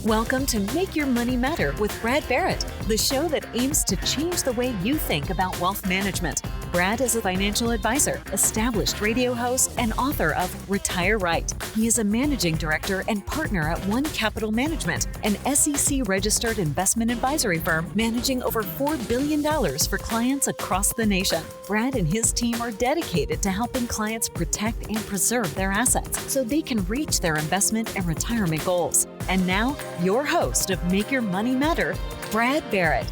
Welcome to Make Your Money Matter with Brad Barrett, the show that aims to change the way you think about wealth management. Brad is a financial advisor, established radio host, and author of Retire Right. He is a managing director and partner at One Capital Management, an SEC-registered investment advisory firm managing over $4 billion for clients across the nation. Brad and his team are dedicated to helping clients protect and preserve their assets so they can reach their investment and retirement goals. And now, your host of Make Your Money Matter, Brad Barrett.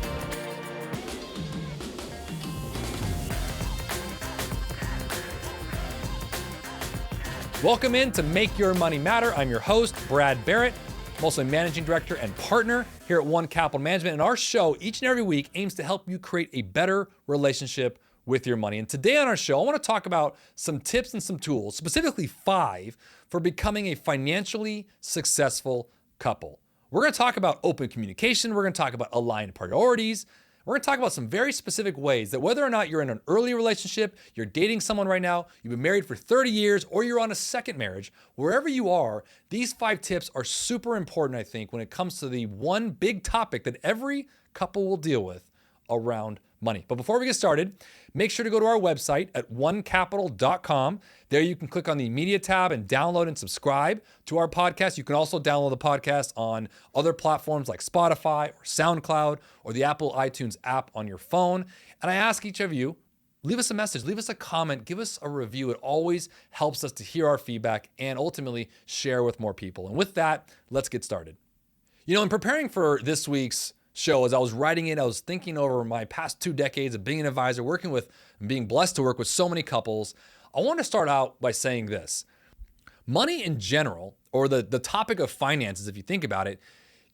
Welcome in to Make Your Money Matter. I'm your host, Brad Barrett. I'm also a managing director and partner here at One Capital Management. And our show each and every week aims to help you create a better relationship with your money. And today on our show, I want to talk about some tips and some tools, specifically 5, for becoming a financially successful couple. We're going to talk about open communication. We're going to talk about aligned priorities. We're going to talk about some very specific ways that whether or not you're in an early relationship, you're dating someone right now, you've been married for 30 years, or you're on a second marriage, wherever you are, these 5 tips are super important, I think, when it comes to the one big topic that every couple will deal with around money. But before we get started, make sure to go to our website at onecapital.com. There you can click on the media tab and download and subscribe to our podcast. You can also download the podcast on other platforms like Spotify or SoundCloud or the Apple iTunes app on your phone. And I ask each of you, leave us a message, leave us a comment, give us a review. It always helps us to hear our feedback and ultimately share with more people. And with that, let's get started. You know, in preparing for this week's show, as I was writing it, I was thinking over my past 2 decades of being an advisor, working with and being blessed to work with so many couples. I want to start out by saying this. Money in general, or the topic of finances, if you think about it,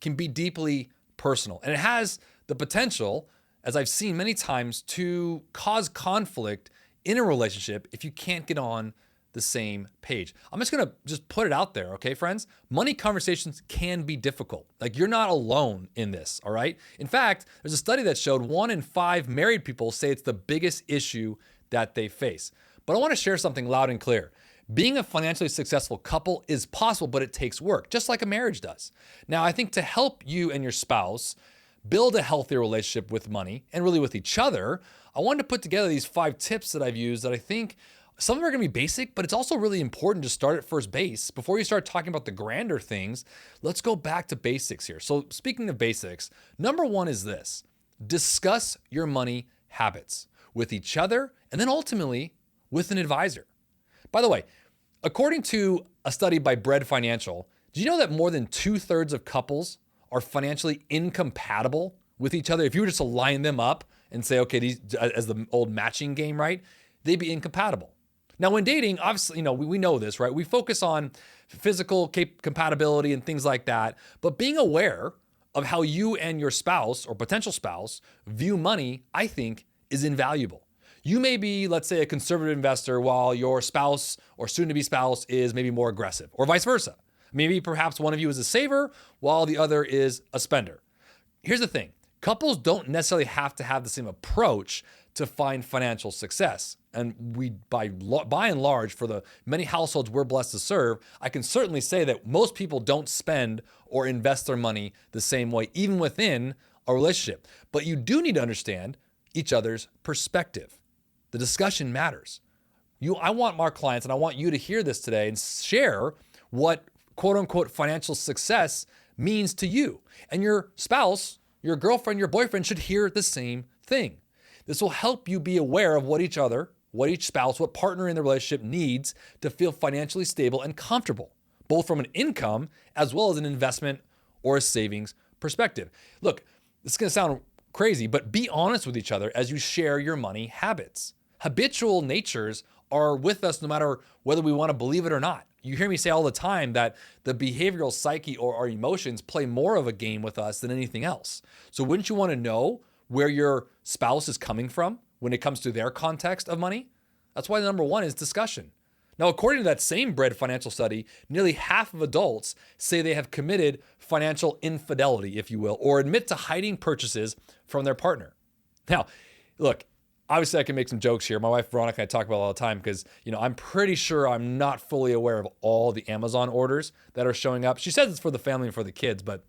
can be deeply personal. And it has the potential, as I've seen many times, to cause conflict in a relationship if you can't get on the same page. I'm just going to put it out there, okay, friends? Money conversations can be difficult. Like, you're not alone in this, all right? In fact, there's a study that showed 1 in 5 married people say it's the biggest issue that they face. But I want to share something loud and clear. Being a financially successful couple is possible, but it takes work, just like a marriage does. Now, I think to help you and your spouse build a healthier relationship with money and really with each other, I wanted to put together these 5 tips that I've used that I think some of them are going to be basic, but it's also really important to start at first base. Before you start talking about the grander things, let's go back to basics here. So speaking of basics, number 1 is this: discuss your money habits with each other and then ultimately with an advisor. By the way, according to a study by Barrett Financial, do you know that more than 2/3 of couples are financially incompatible with each other? If you were just to line them up and say, okay, these, as the old matching game, right? They'd be incompatible. Now, when dating, obviously, you know, we know this, right? We focus on physical compatibility and things like that, but being aware of how you and your spouse or potential spouse view money, I think, is invaluable. You may be, let's say, a conservative investor while your spouse or soon-to-be spouse is maybe more aggressive, or vice versa. Maybe perhaps one of you is a saver while the other is a spender. Here's the thing. Couples don't necessarily have to have the same approach to find financial success. And we, by and large, for the many households we're blessed to serve, I can certainly say that most people don't spend or invest their money the same way, even within a relationship. But you do need to understand each other's perspective. The discussion matters. I want our clients, and I want you to hear this today and share what quote unquote financial success means to you. And your spouse, your girlfriend, your boyfriend should hear the same thing. This will help you be aware of what each other, what each spouse, what partner in the relationship needs to feel financially stable and comfortable, both from an income as well as an investment or a savings perspective. Look, this is going to sound crazy, but be honest with each other as you share your money habits. Habitual natures are with us no matter whether we want to believe it or not. You hear me say all the time that the behavioral psyche or our emotions play more of a game with us than anything else. So wouldn't you want to know where your spouse is coming from when it comes to their context of money? That's why number 1 is discussion. Now, according to that same Barrett Financial study, nearly half of adults say they have committed financial infidelity, if you will, or admit to hiding purchases from their partner. Now, look, Obviously, I can make some jokes here. My wife, Veronica, and I talk about it all the time because, I'm pretty sure I'm not fully aware of all the Amazon orders that are showing up. She says it's for the family and for the kids, but,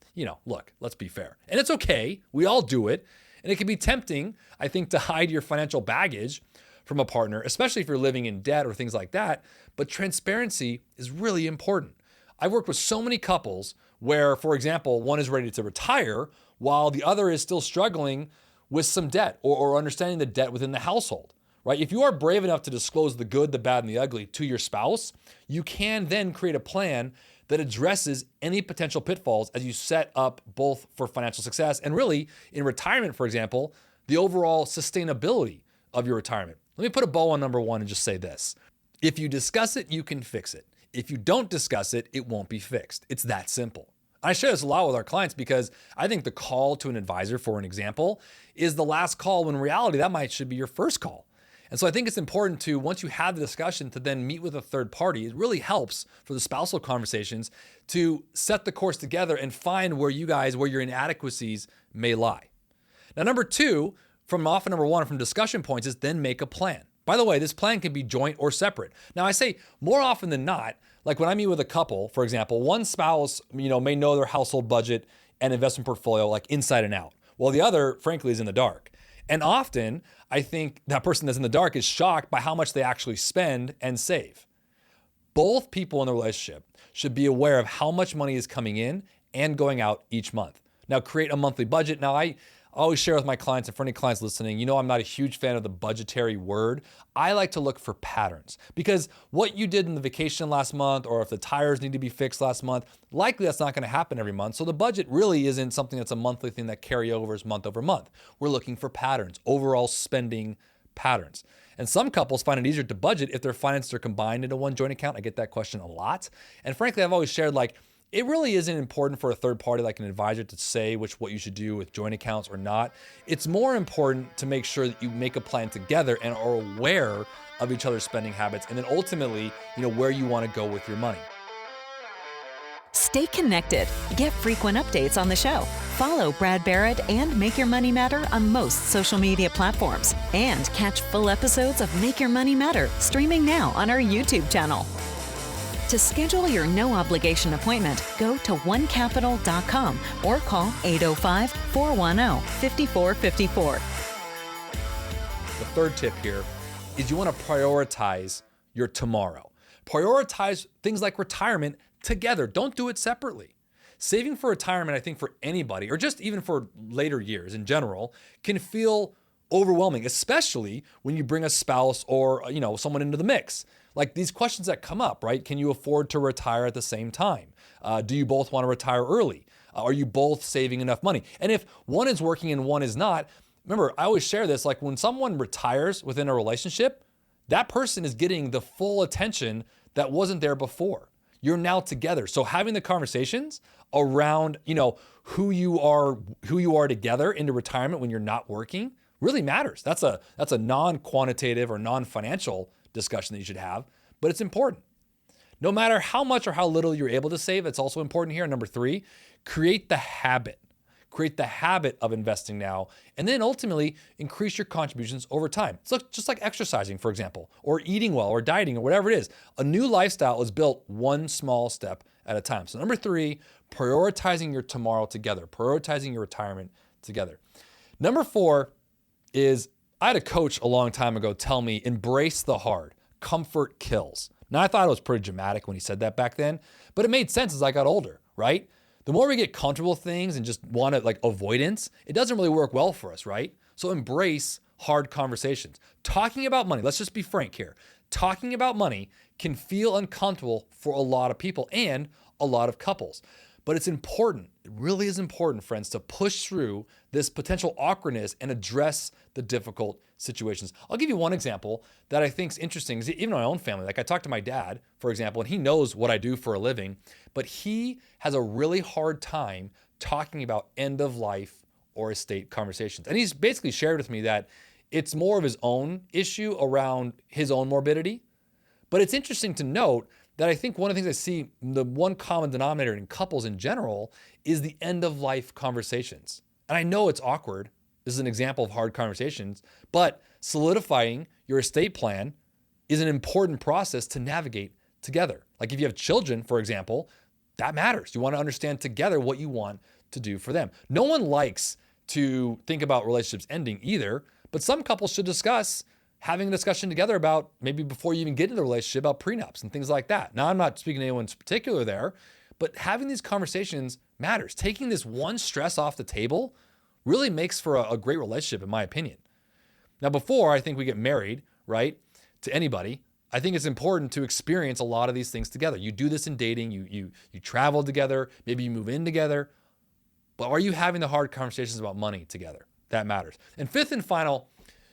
look, let's be fair. And it's okay. We all do it. And it can be tempting, I think, to hide your financial baggage from a partner, especially if you're living in debt or things like that. But transparency is really important. I've worked with so many couples where, for example, one is ready to retire while the other is still struggling with some debt or understanding the debt within the household, right? If you are brave enough to disclose the good, the bad, and the ugly to your spouse, you can then create a plan that addresses any potential pitfalls as you set up both for financial success and really in retirement, for example, the overall sustainability of your retirement. Let me put a bow on number one and just say this. If you discuss it, you can fix it. If you don't discuss it, it won't be fixed. It's that simple. I share this a lot with our clients because I think the call to an advisor, for an example, is the last call when in reality that should be your first call. And so I think it's important to, once you have the discussion, to then meet with a third party. It really helps for the spousal conversations to set the course together and find where your inadequacies may lie. Now, number two, from number one, from discussion points, is then make a plan. By the way, this plan can be joint or separate. Now, I say more often than not, like when I meet with a couple, for example, one spouse, may know their household budget and investment portfolio like inside and out, while the other, frankly, is in the dark. And often, I think that person that's in the dark is shocked by how much they actually spend and save. Both people in the relationship should be aware of how much money is coming in and going out each month. Now, create a monthly budget. Now, I always share with my clients, and for any clients listening, I'm not a huge fan of the budgetary word. I like to look for patterns because what you did in the vacation last month, or if the tires need to be fixed last month, likely that's not going to happen every month. So the budget really isn't something that's a monthly thing that carry overs month over month. We're looking for patterns, overall spending patterns. And some couples find it easier to budget if their finances are combined into one joint account. I get that question a lot. And frankly, I've always shared it really isn't important for a third party like an advisor to say what you should do with joint accounts or not. It's more important to make sure that you make a plan together and are aware of each other's spending habits and then ultimately, where you want to go with your money. Stay connected. Get frequent updates on the show. Follow Brad Barrett and Make Your Money Matter on most social media platforms. And catch full episodes of Make Your Money Matter streaming now on our YouTube channel. To schedule your no-obligation appointment, go to onecapital.com or call 805-410-5454. The third tip here is you want to prioritize your tomorrow. Prioritize things like retirement together. Don't do it separately. Saving for retirement, I think for anybody, or just even for later years in general, can feel overwhelming, especially when you bring a spouse or someone into the mix. Like these questions that come up, right? Can you afford to retire at the same time? Do you both want to retire early? Are you both saving enough money? And if one is working and one is not, remember, I always share this, like when someone retires within a relationship, that person is getting the full attention that wasn't there before. You're now together. So having the conversations around, who you are together into retirement when you're not working really matters. That's a non-quantitative or non-financial discussion that you should have, but it's important. No matter how much or how little you're able to save, it's also important here. Number three, create the habit. Create the habit of investing now, and then ultimately increase your contributions over time. It's just like exercising, for example, or eating well, or dieting, or whatever it is. A new lifestyle is built one small step at a time. So number three, prioritizing your tomorrow together, prioritizing your retirement together. Number four is, I had a coach a long time ago tell me, embrace the hard. Comfort kills. Now, I thought it was pretty dramatic when he said that back then, but it made sense as I got older, right? The more we get comfortable with things and just want to avoidance, it doesn't really work well for us, right? So embrace hard conversations. Talking about money, let's just be frank here. Talking about money can feel uncomfortable for a lot of people and a lot of couples. But it's important, it really is important, friends, to push through this potential awkwardness and address the difficult situations. I'll give you one example that I think is interesting. Is even in my own family, like I talked to my dad, for example, and he knows what I do for a living, but he has a really hard time talking about end of life or estate conversations. And he's basically shared with me that it's more of his own issue around his own morbidity. But it's interesting to note that I think one of the things I see, the one common denominator in couples in general, is the end of life conversations. And I know it's awkward, This is an example of hard conversations, but solidifying your estate plan is an important process to navigate together. Like if you have children, for example, that matters. You want to understand together what you want to do for them. No one likes to think about relationships ending either, but some couples should discuss having a discussion together about maybe before you even get into the relationship about prenups and things like that. Now, I'm not speaking to anyone in particular there, but having these conversations matters. Taking this one stress off the table really makes for a great relationship, in my opinion. Now, before I think we get married, right, to anybody, I think it's important to experience a lot of these things together. You do this in dating, you travel together, maybe you move in together, but are you having the hard conversations about money together? That matters. And fifth and final,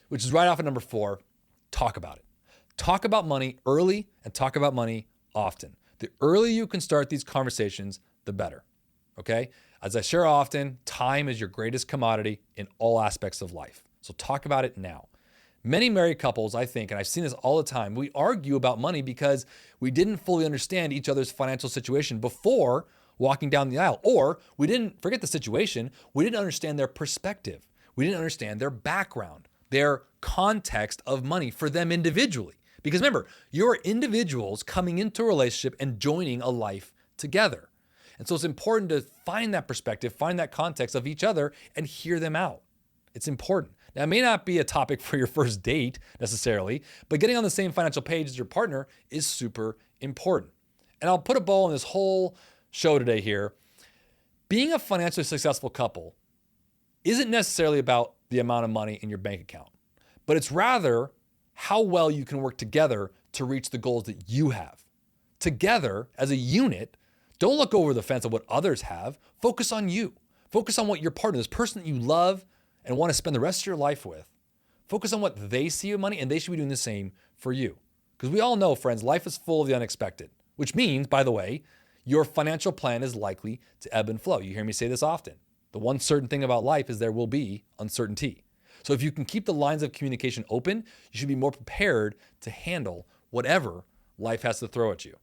which is right off at number 4, talk about it. Talk about money early and talk about money often. The earlier you can start these conversations, the better, okay? As I share often, time is your greatest commodity in all aspects of life. So talk about it now. Many married couples, I think, and I've seen this all the time, we argue about money because we didn't fully understand each other's financial situation before walking down the aisle, or we didn't, forget the situation, we didn't understand their perspective. We didn't understand their background, their context of money for them individually. Because remember, you're individuals coming into a relationship and joining a life together. And so it's important to find that perspective, find that context of each other and hear them out. It's important. Now, it may not be a topic for your first date necessarily, but getting on the same financial page as your partner is super important. And I'll put a bow on this whole show today here. Being a financially successful couple isn't necessarily about the amount of money in your bank account, but it's rather how well you can work together to reach the goals that you have. Together, as a unit, don't look over the fence at what others have. Focus on you. Focus on what your partner, this person that you love and want to spend the rest of your life with, focus on what they see with money, and they should be doing the same for you. Because we all know, friends, life is full of the unexpected, which means, by the way, your financial plan is likely to ebb and flow. You hear me say this often. The one certain thing about life is there will be uncertainty. So if you can keep the lines of communication open, you should be more prepared to handle whatever life has to throw at you.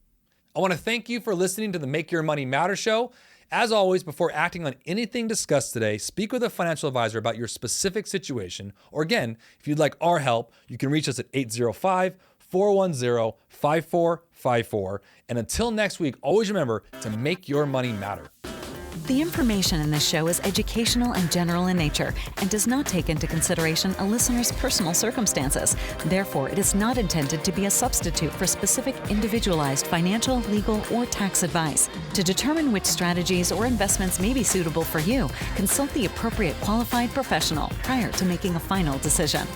I want to thank you for listening to the Make Your Money Matter show. As always, before acting on anything discussed today, speak with a financial advisor about your specific situation. Or again, if you'd like our help, you can reach us at 805-410-5454. And until next week, always remember to make your money matter. The information in this show is educational and general in nature and does not take into consideration a listener's personal circumstances. Therefore, it is not intended to be a substitute for specific individualized financial, legal, or tax advice. To determine which strategies or investments may be suitable for you, consult the appropriate qualified professional prior to making a final decision.